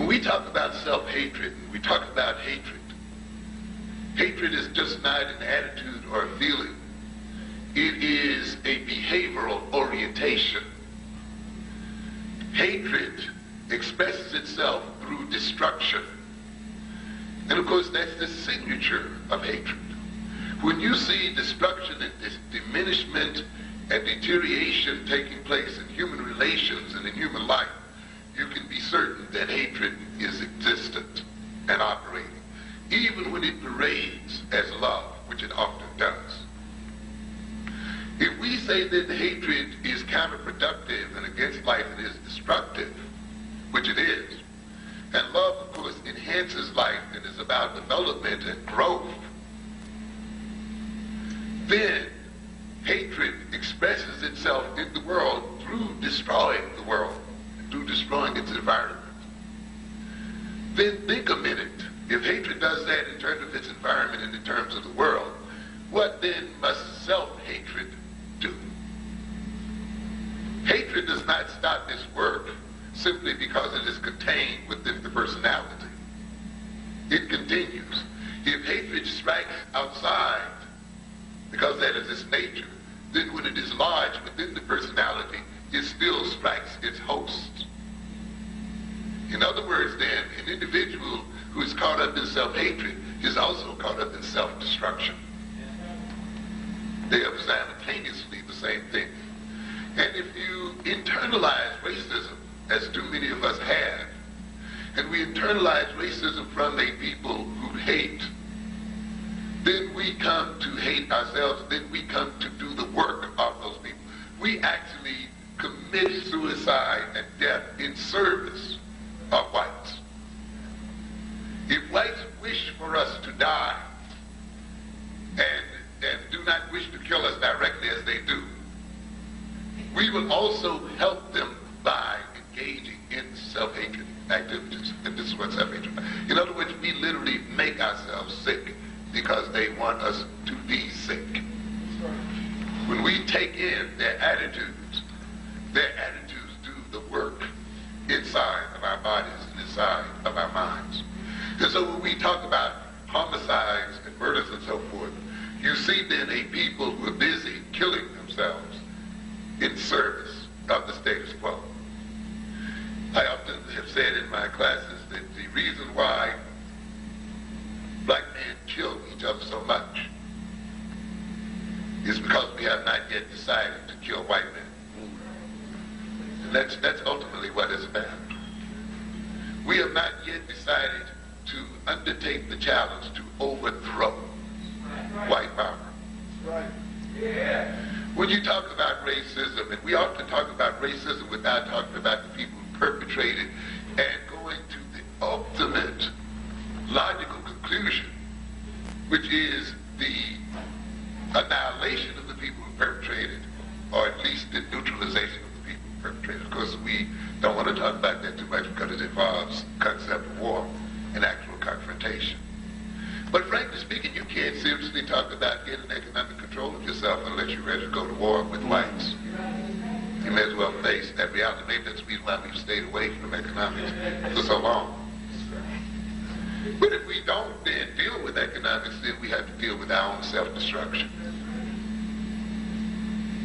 When we talk about self-hatred, we talk about hatred. Hatred is just not an attitude or a feeling. It is a behavioral orientation. Hatred expresses itself through destruction. And of course, that's the signature of hatred. When you see destruction and diminishment and deterioration taking place in human relations and in human life, you can be certain that hatred is existent and operating, even when it parades as love, which it often does. If we say that hatred is counterproductive and against life it is destructive, which it is, and love, of course, enhances life and is about development and growth, then hatred expresses itself in the world through destroying the world, through destroying its environment. Then think a minute. If hatred does that in terms of its environment and in terms of the world, what then must self-hatred do? Hatred does not stop its work simply because it is contained within the personality. It continues. If hatred strikes outside, because that is its nature, then when it is lodged within the personality, it still strikes its host. In other words, then, an individual who is caught up in self-hatred is also caught up in self-destruction. They are simultaneously the same thing. And if you internalize racism, as too many of us have, and we internalize racism from a people who hate, then we come to hate ourselves, then we come to do the work of those people. We actually commit suicide and death in service of whites. If whites wish for us to die and do not wish to kill us directly as they do, we will also help them by engaging in self-hatred activities. And this is what self-hatred is. In other words, we literally make ourselves sick because they want us to be sick. When we take in their attitudes do the work inside of our bodies and inside of our minds. And so when we talk about homicides and murders and so forth, you see then a people who are busy killing themselves in service of the status quo. I often have said in my classes that the reason why black men kill each other so much is because we have not yet decided to kill white men. And that's ultimately what it's about. We have not yet decided to undertake the challenge to overthrow white power. Right. Yeah. When you talk about racism, and we often talk about racism without talking about the people who perpetrate it, and going to the ultimate logical conclusion, which is the annihilation of the people who perpetrated, or at least the neutralization of the people who perpetrated. Of course, we don't want to talk about that too much because it involves the concept of war and actual confrontation. But frankly speaking, you can't seriously talk about getting economic control of yourself unless you're ready to go to war with whites. You may as well face that reality. Maybe that's the reason why we've stayed away from economics for so long. But if we don't then deal with economics, then we have to deal with our own self-destruction.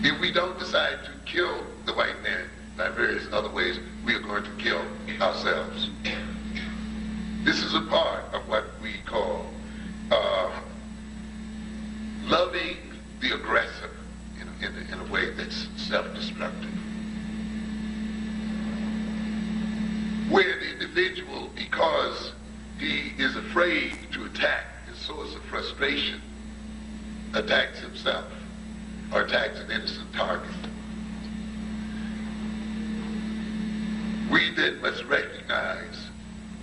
If we don't decide to kill the white man by various other ways, we are going to kill ourselves. This is a part of what we call loving the aggressor in a way that's self-destructive. Where the individual, because he is afraid to attack his source of frustration, attacks himself or attacks an innocent target. We then must recognize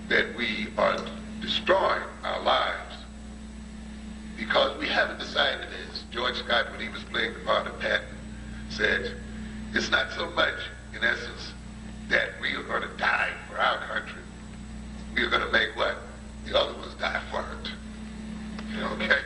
that we are destroying our lives because we haven't decided, as George Scott, when he was playing the part of Patton, said, it's not so much, in essence, that we are going to die for our country. We are going to make what? The other ones die for it. Okay?